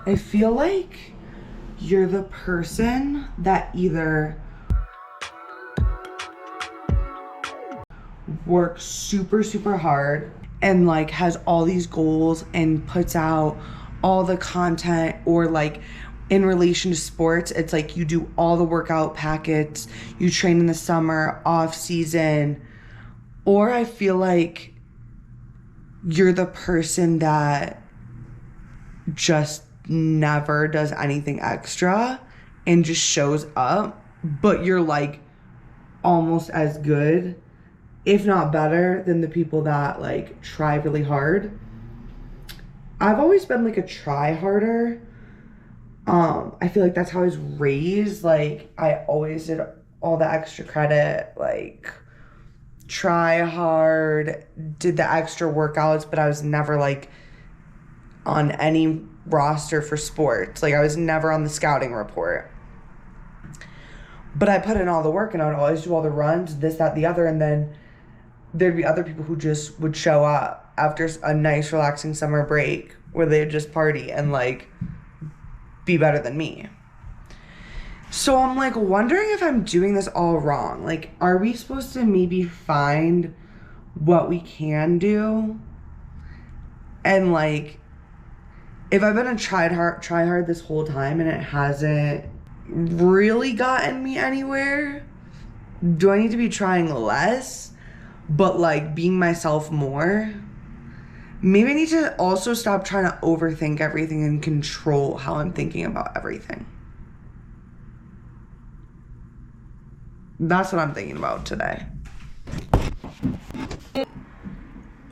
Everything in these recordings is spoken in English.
I feel like you're the person that either works super, super hard and like has all these goals and puts out all the content, or like in relation to sports, it's like you do all the workout packets, you train in the summer, off season. Or I feel like you're the person that just never does anything extra and just shows up, but you're like almost as good, if not better, than the people that like try really hard. I've always been like a try harder. I feel like that's how I was raised. Like I always did all the extra credit, like try hard, did the extra workouts, but I was never like on any roster for sports. Like I was never on the scouting report. But I put in all the work and I would always do all the runs, this, that, the other, and then there'd be other people who just would show up after a nice relaxing summer break where they'd just party and like be better than me. So I'm like wondering if I'm doing this all wrong. Like, are we supposed to maybe find what we can do? And like, if I've been a try hard this whole time and it hasn't really gotten me anywhere, do I need to be trying less, but like being myself more? Maybe I need to also stop trying to overthink everything and control how I'm thinking about everything. That's what I'm thinking about today.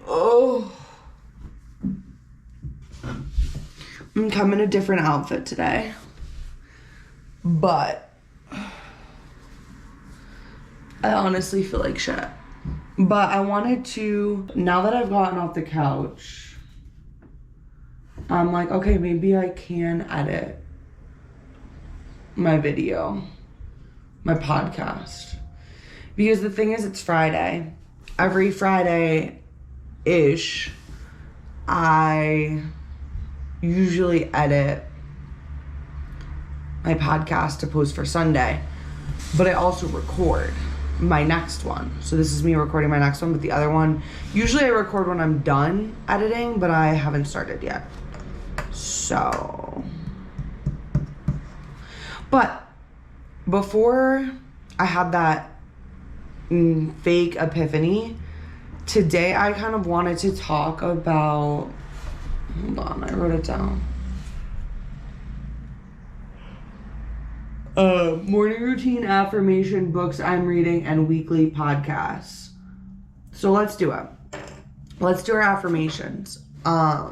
Oh. I'm coming in a different outfit today. But I honestly feel like shit. But I wanted to, now that I've gotten off the couch, I'm like, okay, maybe I can edit my video, my podcast. Because the thing is, it's Friday. Every Friday-ish, I usually edit my podcast to post for Sunday. But I also record my next one. So this is me recording my next one, but the other one, usually I record when I'm done editing, but I haven't started yet. So, but before I had that fake epiphany, today I kind of wanted to talk about, hold on, I wrote it down. Morning routine, affirmation, books I'm reading, and weekly podcasts. So let's do it. Let's do our affirmations. I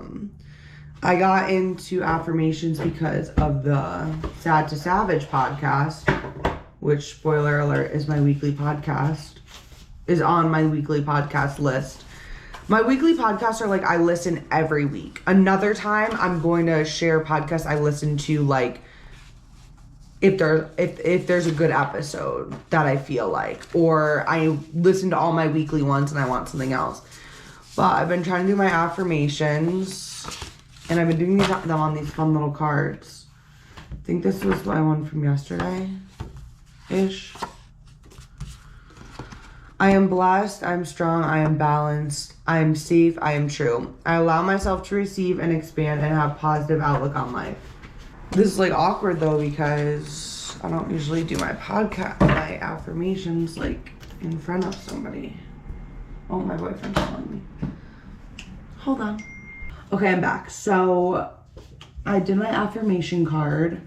got into affirmations because of the Sad to Savage podcast, which, spoiler alert, is my weekly podcast, is on my weekly podcast list. My weekly podcasts are like, I listen every week. Another time, I'm going to share podcasts I listen to, like, if there's a good episode that I feel like, or I listen to all my weekly ones and I want something else. But I've been trying to do my affirmations, and I've been doing them on these fun little cards. I think this was my one from yesterday-ish. I am blessed, I am strong, I am balanced, I am safe, I am true. I allow myself to receive and expand and have positive outlook on life. This is like awkward though, because I don't usually do my my affirmations like in front of somebody. Oh, my boyfriend's calling me. Hold on. Okay, I'm back. So I did my affirmation card.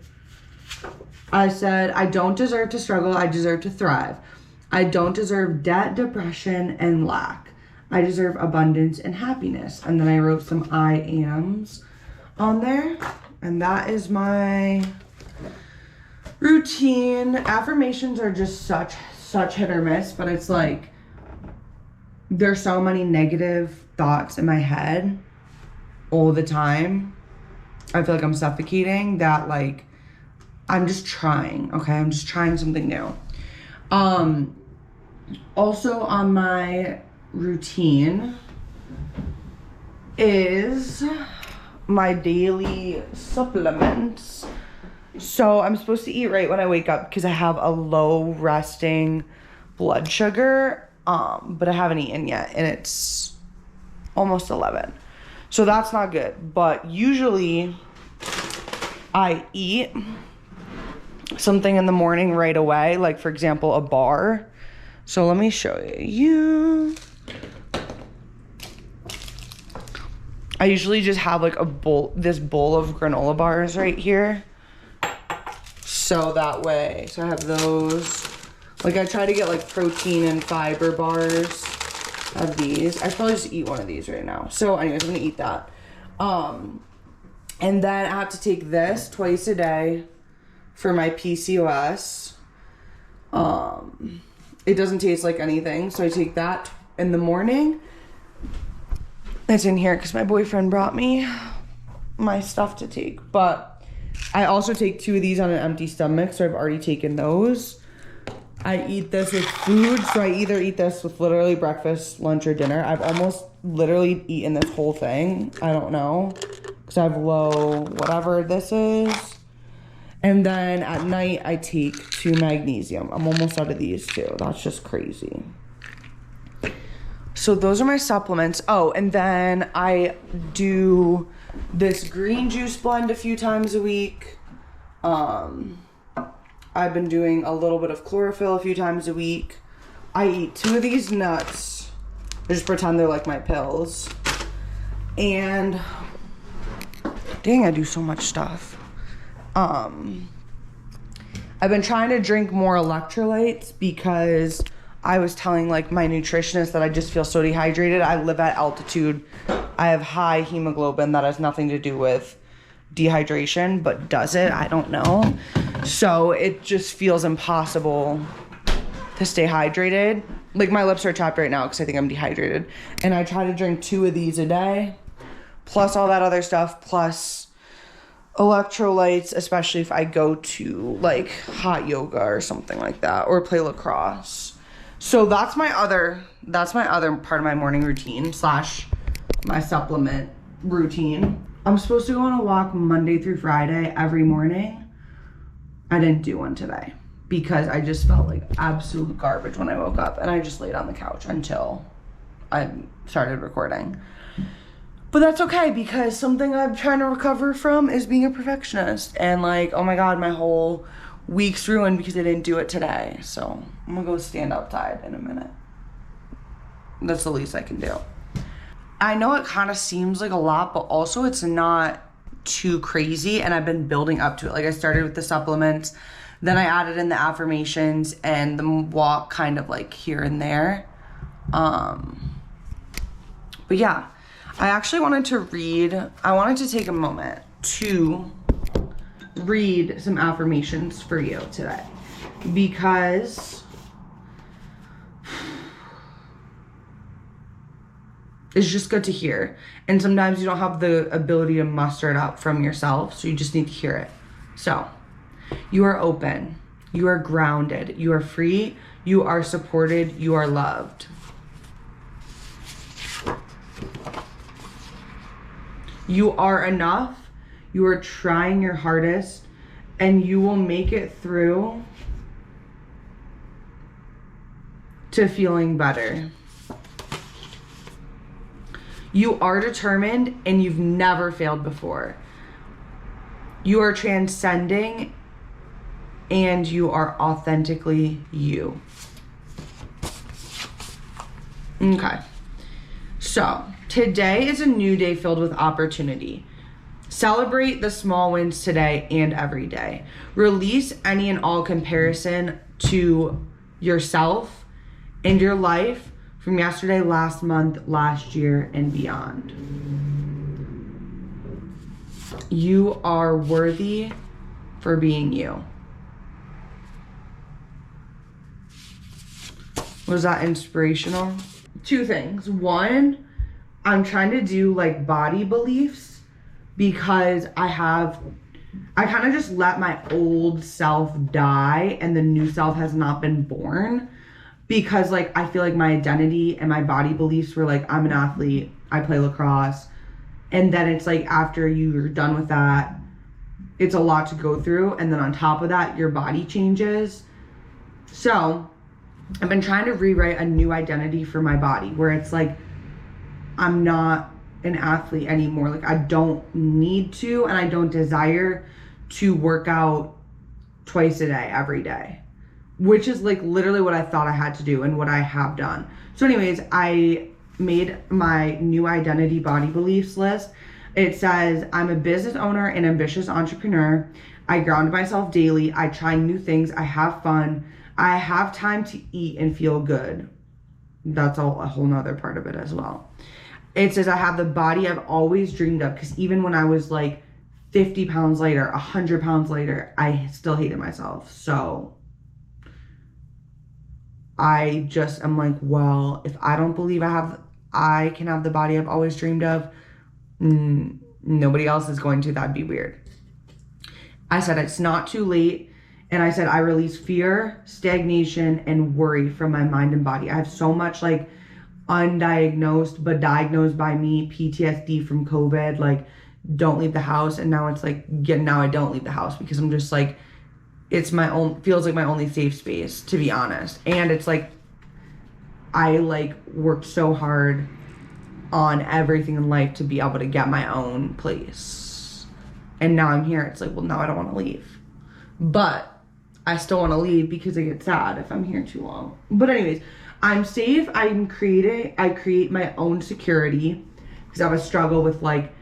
I said, I don't deserve to struggle, I deserve to thrive. I don't deserve debt, depression, and lack. I deserve abundance and happiness. And then I wrote some I ams on there. And that is my routine. Affirmations are just such hit or miss, but it's like there's so many negative thoughts in my head all the time. I feel like I'm suffocating that, like, I'm just trying, okay? I'm just trying something new. Also on my routine is my daily supplements. So I'm supposed to eat right when I wake up because I have a low resting blood sugar, but I haven't eaten yet, and it's almost 11. So that's not good. But usually I eat something in the morning right away, like for example, a bar. So let me show you. I usually just have like this bowl of granola bars right here. So that way, so I have those. Like I try to get like protein and fiber bars of these. I probably just eat one of these right now. So anyways, I'm gonna eat that. And then I have to take this twice a day for my PCOS. It doesn't taste like anything, so I take that in the morning. It's in here because my boyfriend brought me my stuff to take, but I also take 2 of these on an empty stomach, so I've already taken those. I eat this with food, so I either eat this with literally breakfast, lunch, or dinner. I've almost literally eaten this whole thing. I don't know, because I have low whatever this is. And then at night, I take 2 magnesium. I'm almost out of these too. That's just crazy. So those are my supplements. Oh, and then I do this green juice blend a few times a week. I've been doing a little bit of chlorophyll a few times a week. I eat 2 of these nuts. I just pretend they're like my pills. And dang, I do so much stuff. I've been trying to drink more electrolytes because I was telling like my nutritionist that I just feel so dehydrated. I live at altitude. I have high hemoglobin. That has nothing to do with dehydration, but does it? I don't know. So it just feels impossible to stay hydrated. Like my lips are chapped right now because I think I'm dehydrated. And I try to drink 2 of these a day, plus all that other stuff, plus electrolytes, especially if I go to like hot yoga or something like that, or play lacrosse. So that's my other part of my morning routine / my supplement routine. I'm supposed to go on a walk Monday through Friday every morning. I didn't do one today because I just felt like absolute garbage when I woke up, and I just laid on the couch until I started recording. But that's okay, because something I'm trying to recover from is being a perfectionist. And like, oh my God, my whole week's ruined because I didn't do it today. So I'm gonna go stand outside in a minute. That's the least I can do. I know it kind of seems like a lot, but also it's not too crazy, and I've been building up to it. Like I started with the supplements, then I added in the affirmations and the walk kind of like here and there. But yeah, I actually wanted to take a moment to read some affirmations for you today, because it's just good to hear. And sometimes you don't have the ability to muster it up from yourself, so you just need to hear it. So, you are open, you are grounded, you are free, you are supported, you are loved. You are enough, you are trying your hardest, and you will make it through to feeling better. You are determined, and you've never failed before. You are transcending, and you are authentically you. Okay. So, today is a new day filled with opportunity. Celebrate the small wins today and every day. Release any and all comparison to yourself and your life from yesterday, last month, last year, and beyond. You are worthy for being you. Was that inspirational? 2 things. 1, I'm trying to do like body beliefs, because I kind of just let my old self die and the new self has not been born, because like I feel like my identity and my body beliefs were like, I'm an athlete, I play lacrosse, And then it's like after you're done with that, it's a lot to go through. And then on top of that, your body changes. So I've been trying to rewrite a new identity for my body where it's like, I'm not an athlete anymore. Like I don't need to, and I don't desire to work out twice a day, every day, which is like literally what I thought I had to do and what I have done. So anyways, I made my new identity body beliefs list. It says, I'm a business owner and ambitious entrepreneur. I ground myself daily. I try new things. I have fun. I have time to eat and feel good. That's a whole nother part of it as well. It says, I have the body I've always dreamed of, because even when I was like 50 pounds lighter, 100 pounds lighter, I still hated myself. So I just am like, well, if I don't believe I can have the body I've always dreamed of, nobody else is going to. That'd be weird. I said, it's not too late. And I said, I release fear, stagnation, and worry from my mind and body. I have so much like undiagnosed, but diagnosed by me, PTSD from COVID, like don't leave the house. And now it's like, now I don't leave the house because I'm just like, it's my own, feels like my only safe space, to be honest. And it's like, I like worked so hard on everything in life to be able to get my own place. And now I'm here. It's like, well, now I don't want to leave. But I still want to leave because I get sad if I'm here too long. But anyways, I'm safe. I create my own security because I have a struggle with like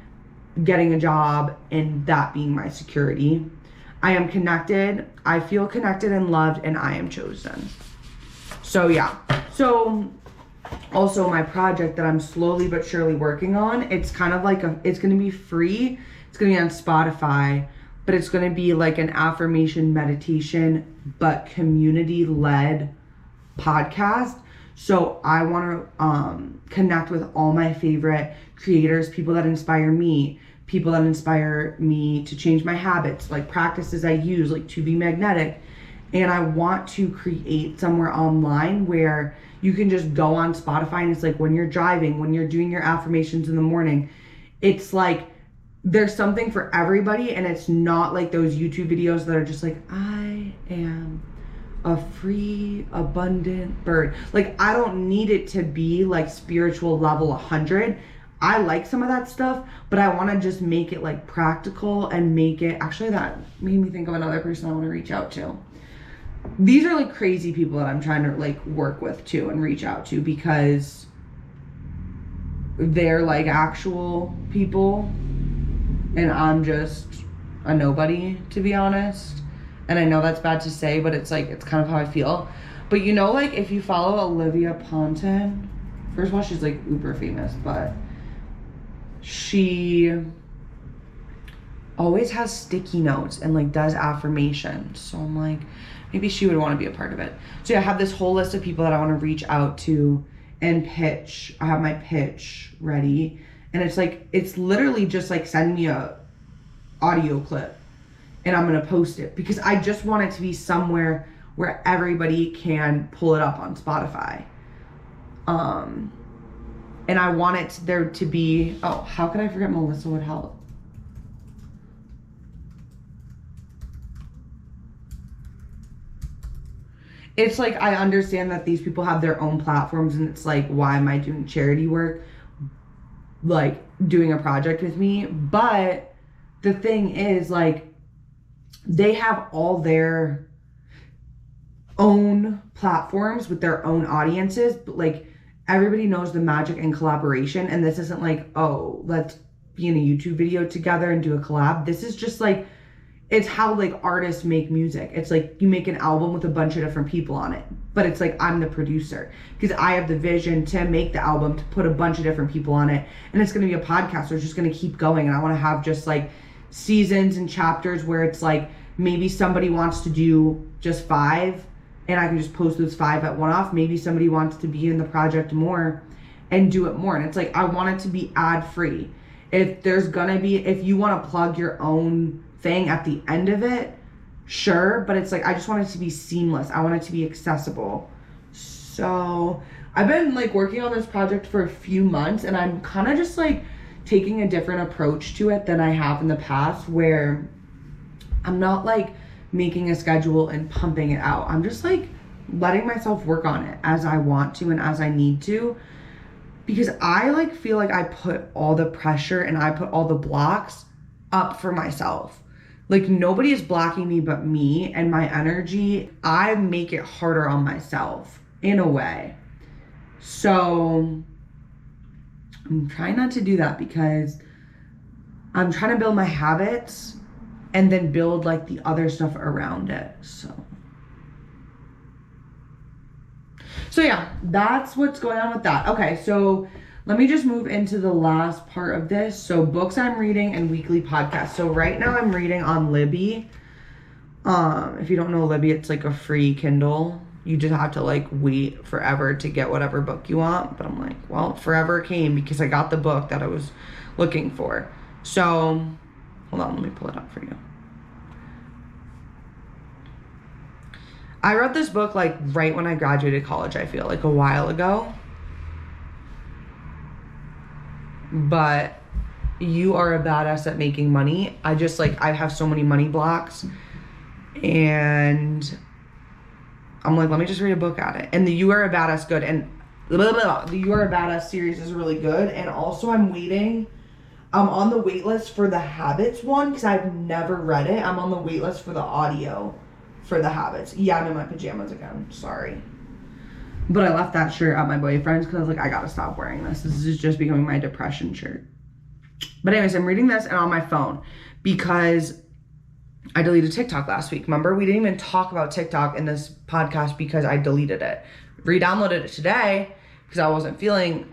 getting a job and that being my security. I am connected. I feel connected and loved, and I am chosen. So yeah. So also my project that I'm slowly but surely working on, it's kind of like it's going to be free. It's going to be on Spotify, but it's going to be like an affirmation meditation, but community-led podcast. So I want to connect with all my favorite creators, people that inspire me to change my habits, like practices I use, like to be magnetic. And I want to create somewhere online where you can just go on Spotify and it's like when you're driving, when you're doing your affirmations in the morning, it's like there's something for everybody. And it's not like those YouTube videos that are just like, I am a free, abundant bird. Like I don't need it to be like spiritual level 100. I like some of that stuff, but I want to just make it like practical and make it, actually that made me think of another person I want to reach out to. These are like crazy people that I'm trying to like work with too and reach out to because they're like actual people and I'm just a nobody, to be honest. And I know that's bad to say, but it's like, it's kind of how I feel. But you know, like if you follow Olivia Ponton, first of all, she's like uber famous, but she always has sticky notes and like does affirmations. So I'm like, maybe she would want to be a part of it. So yeah, I have this whole list of people that I want to reach out to and pitch. I have my pitch ready. And it's like, it's literally just like send me a audio clip and I'm going to post it because I just want it to be somewhere where everybody can pull it up on Spotify. And I want it there to be, oh, how could I forget Melissa would help? It's like, I understand that these people have their own platforms and it's like, why am I doing charity work? Like doing a project with me. But the thing is like, they have all their own platforms with their own audiences, but like everybody knows the magic in collaboration. And this isn't like, oh, let's be in a YouTube video together and do a collab. This is just like, it's how like artists make music. It's like you make an album with a bunch of different people on it, but it's like I'm the producer because I have the vision to make the album, to put a bunch of different people on it. And it's going to be a podcast, so it's just going to keep going. And I want to have just like seasons and chapters where it's like maybe somebody wants to do just 5 and I can just post those 5 at one off. Maybe somebody wants to be in the project more and do it more. And it's like, I want it to be ad free. If there's gonna be, if you want to plug your own thing at the end of it, sure. But it's like, I just want it to be seamless. I want it to be accessible. So I've been like working on this project for a few months and I'm kind of just like taking a different approach to it than I have in the past, where I'm not like making a schedule and pumping it out. I'm just like letting myself work on it as I want to and as I need to, because I like feel like I put all the pressure and I put all the blocks up for myself. Like nobody is blocking me but me and my energy. I make it harder on myself in a way. So I'm trying not to do that, because I'm trying to build my habits and then build like the other stuff around it. So yeah, that's what's going on with that. Okay, so let me just move into the last part of this. So books I'm reading and weekly podcasts. So right now I'm reading on Libby. If you don't know Libby, it's like a free Kindle. You just have to like wait forever to get whatever book you want. But I'm like, well, forever came because I got the book that I was looking for. So hold on, let me pull it up for you. I wrote this book like right when I graduated college, I feel like a while ago. But you are a badass at making money. I just like, I have so many money blocks, and I'm like, let me just read a book at it. And the You Are a Badass good, and the You Are a Badass series is really good. And also I'm on the wait list for the Habits one, because I've never read it. I'm on the wait list for the audio for the Habits. Yeah, I'm in my pajamas again, sorry. But I left that shirt at my boyfriend's because I was like, I gotta stop wearing this. This is just becoming my depression shirt. But anyways, I'm reading this and on my phone because I deleted TikTok last week. Remember, we didn't even talk about TikTok in this podcast because I deleted it. Re-downloaded it today because I was feeling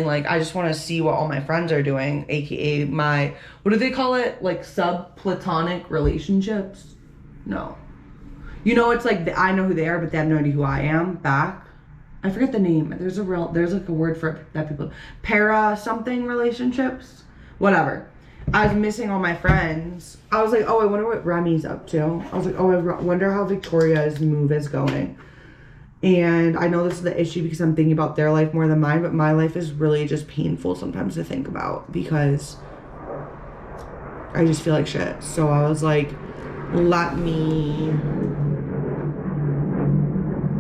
like I just want to see what all my friends are doing, aka my, what do they call it? Like sub-platonic relationships? No. You know, it's like, I know who they are, but they have no idea who I am back. I forget the name. There's like a word for it that people, para something relationships, whatever. I was missing all my friends. I was like, oh, I wonder what Remy's up to. I was like, oh, I wonder how Victoria's move is going. And I know this is the issue because I'm thinking about their life more than mine, but my life is really just painful sometimes to think about because I just feel like shit. So I was like, let me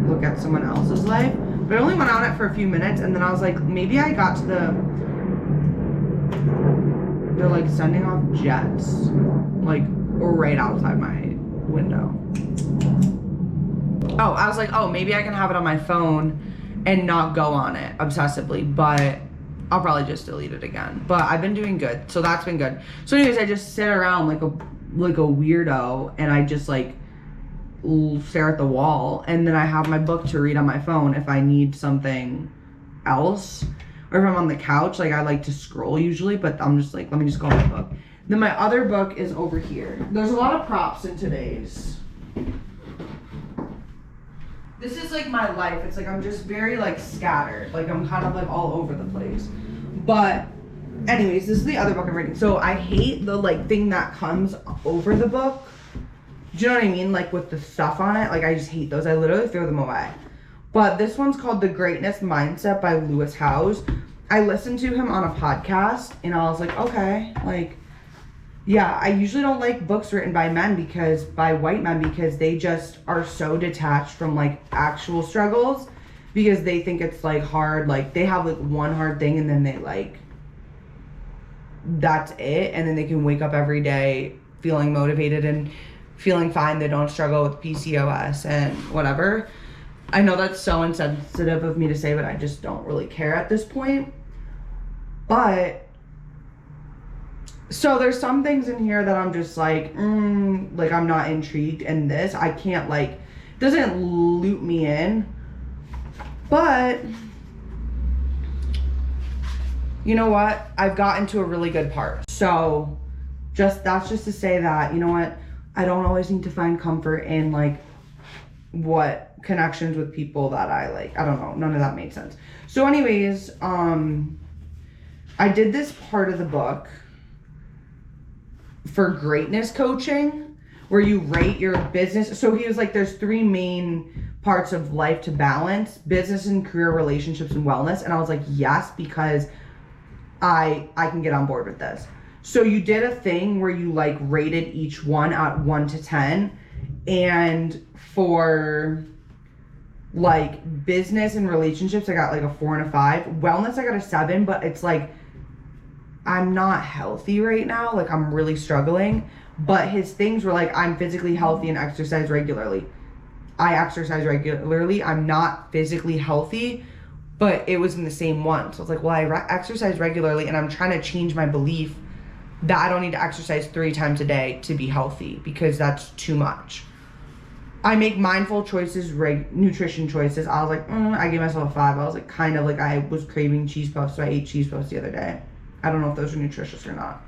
look at someone else's life. But I only went on it for a few minutes, and then I was like, maybe I got to they're like sending off jets, like right outside my window. Oh, I was like, oh, maybe I can have it on my phone and not go on it obsessively, but I'll probably just delete it again. But I've been doing good, so that's been good. So anyways, I just sit around like a weirdo, and I just like stare at the wall, and then I have my book to read on my phone if I need something else, or if I'm on the couch. Like I like to scroll usually, but I'm just like, let me just go on my book. Then my other book is over here. There's a lot of props in today's. This is like my life. It's like I'm just very like scattered, like I'm kind of like all over the place. But anyways, this is the other book I'm reading. So I hate the like thing that comes over the book. Do you know what I mean? Like with the stuff on it. Like I just hate those. I literally throw them away. But this one's called The Greatness Mindset by Lewis Howes. I listened to him on a podcast and I was like, okay, like, yeah, I usually don't like books written by white men because they just are so detached from like actual struggles, because they think it's like hard. Like they have like one hard thing and then they like, that's it. And then they can wake up every day feeling motivated and feeling fine. They don't struggle with PCOS and whatever. I know that's so insensitive of me to say, but I just don't really care at this point. But so there's some things in here that I'm just like I'm not intrigued, and this I can't like, doesn't loop me in. But you know what, I've gotten to a really good part. So that's just to say that, you know what, I don't always need to find comfort in like what connections with people that I like. I don't know. None of that made sense. So anyways, I did this part of the book for greatness coaching where you rate your business. So he was like, there's 3 main parts of life to balance: business and career, relationships, and wellness. And I was like, yes, because I can get on board with this. So you did a thing where you like rated each one at 1 to 10, and for like business and relationships I got like a 4 and a 5. Wellness I got a 7, but it's like I'm not healthy right now, like I'm really struggling. But his things were like, I'm physically healthy and exercise regularly. I exercise regularly. I'm not physically healthy, but it was in the same one. So it's like, well, I exercise regularly, and I'm trying to change my belief that I don't need to exercise 3 times a day to be healthy, because that's too much. I make mindful choices, nutrition choices. I was like, I gave myself a 5. I was like, kind of like I was craving cheese puffs, so I ate cheese puffs the other day. I don't know if those are nutritious or not.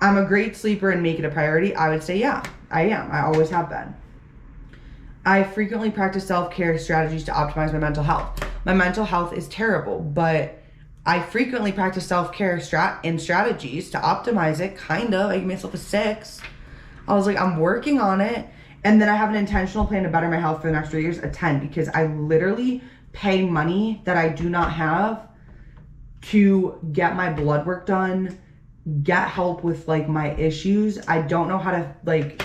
I'm a great sleeper and make it a priority. I would say, yeah, I am. I always have been. I frequently practice self-care strategies to optimize my mental health. My mental health is terrible, but I frequently practice self-care strategies to optimize it, kind of. I give myself a 6. I was like, I'm working on it. And then I have an intentional plan to better my health for the next 3 years, a 10, because I literally pay money that I do not have to get my blood work done, get help with like my issues. I don't know how to like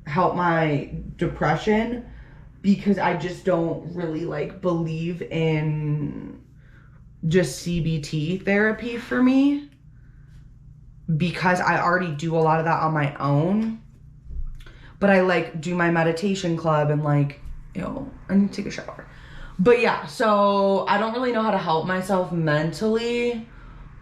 help my depression because I just don't really like believe in just CBT therapy for me, because I already do a lot of that on my own. But I like do my meditation club and like, I need to take a shower. But yeah, so I don't really know how to help myself mentally.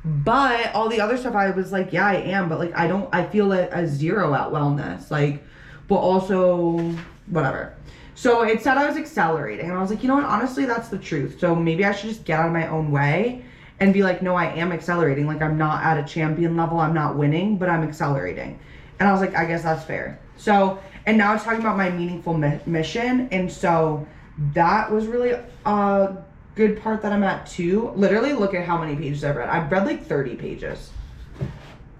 But all the other stuff I was like, yeah, I am. But like, I feel like a 0 at wellness. Like, but also whatever. So it said I was accelerating. And I was like, you know what? Honestly, that's the truth. So maybe I should just get out of my own way and be like, no, I am accelerating. Like, I'm not at a champion level. I'm not winning, but I'm accelerating. And I was like, I guess that's fair. So, and now it's talking about my meaningful mission. And so that was really a good part that I'm at too. Literally look at how many pages I've read. I've read like 30 pages.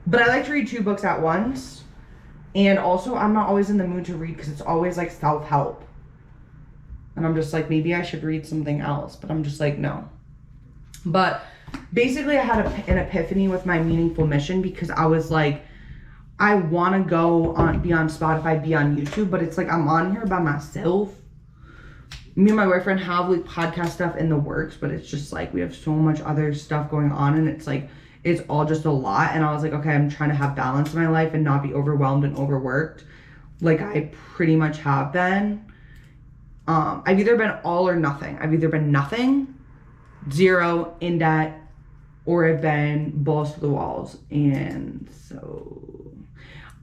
But I like to read 2 books at once. And also I'm not always in the mood to read because it's always like self-help. And I'm just like, maybe I should read something else. But I'm just like, no. But basically I had an epiphany with my meaningful mission, because I was like, I want to be on Spotify, be on YouTube, but it's like I'm on here by myself. Me and my boyfriend have like podcast stuff in the works, but it's just like we have so much other stuff going on, and it's like it's all just a lot. And I was like, okay, I'm trying to have balance in my life and not be overwhelmed and overworked like I pretty much have been. I've either been all or nothing. I've either been nothing, 0, in debt, or I've been balls to the walls. And so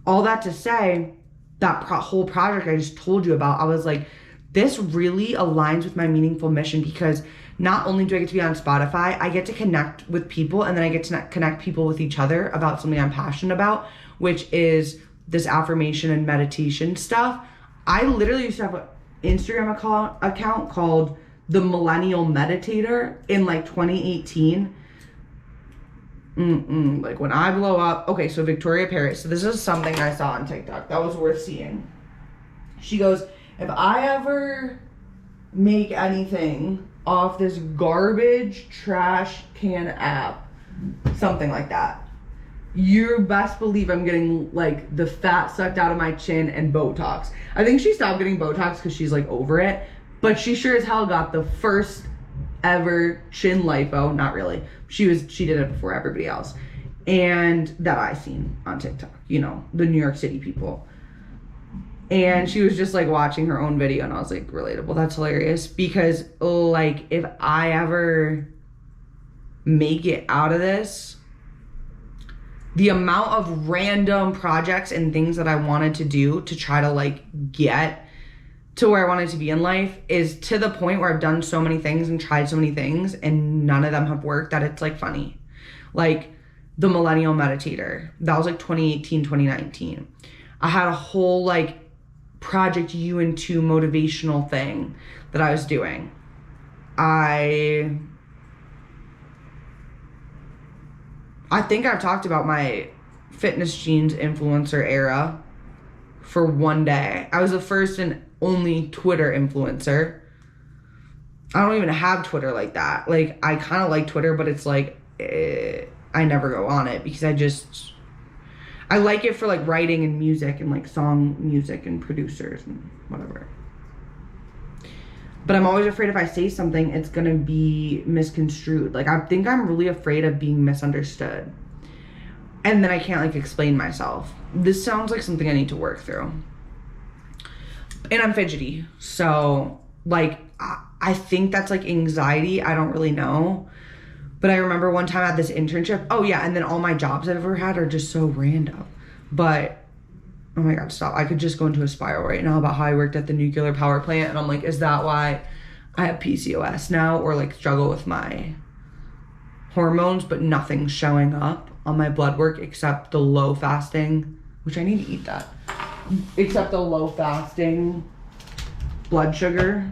all that to say, that whole project I just told you about, I was like, this really aligns with my meaningful mission, because not only do I get to be on Spotify, I get to connect with people, and then I get to connect people with each other about something I'm passionate about, which is this affirmation and meditation stuff. I literally used to have an Instagram account called The Millennial Meditator in like 2018. Like when I blow up. Okay, so Victoria Paris. So this is something I saw on TikTok that was worth seeing. She goes, if I ever make anything off this garbage trash can app, something like that, you best believe I'm getting like the fat sucked out of my chin and Botox. I think she stopped getting Botox because she's like over it, but she sure as hell got the first ever chin lipo. Not really. She did it before everybody else. And that I seen on TikTok, the New York City people. And she was just like watching her own video, and I was like, relatable. That's hilarious, because like if I ever make it out of this, the amount of random projects and things that I wanted to do to try to like get to where I wanted to be in life is to the point where I've done so many things and tried so many things and none of them have worked that it's like funny. Like the Millennial Meditator, that was like 2018, 2019. I had a whole like Project U and 2 motivational thing that I was doing. I think I've talked about my Fitness Jeans influencer era for one day. I was the first and only Twitter influencer. I don't even have Twitter like that. Like, I kind of like Twitter, but it's like I never go on it because I like it for like writing and music and like song music and producers and whatever. But I'm always afraid if I say something, it's gonna be misconstrued. Like, I think I'm really afraid of being misunderstood. And then I can't like explain myself. This sounds like something I need to work through. And I'm fidgety. So like, I think that's like anxiety. I don't really know. But I remember one time I had this internship. Oh yeah, and then all my jobs I've ever had are just so random. But, oh my God, stop. I could just go into a spiral right now about how I worked at the nuclear power plant. And I'm like, is that why I have PCOS now? Or like struggle with my hormones, but nothing's showing up on my blood work except the low fasting, which I need to eat that. Except the low fasting blood sugar.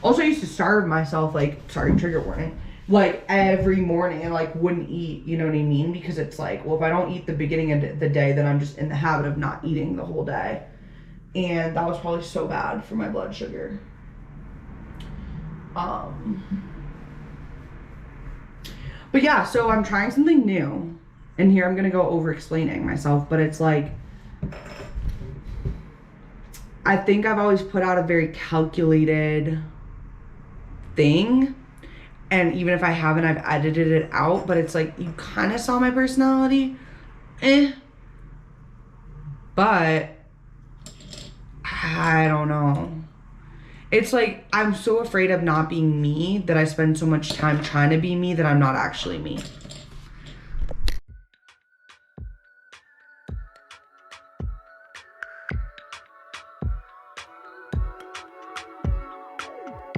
Also, I used to starve myself, like, sorry, trigger warning, like every morning and like wouldn't eat, you know what I mean? Because it's like, well, if I don't eat the beginning of the day, then I'm just in the habit of not eating the whole day. And that was probably so bad for my blood sugar. But yeah, so I'm trying something new. And here I'm gonna go over explaining myself, but it's like, I think I've always put out a very calculated thing. And even if I haven't, I've edited it out, but it's like, you kind of saw my personality. But I don't know. It's like, I'm so afraid of not being me that I spend so much time trying to be me that I'm not actually me.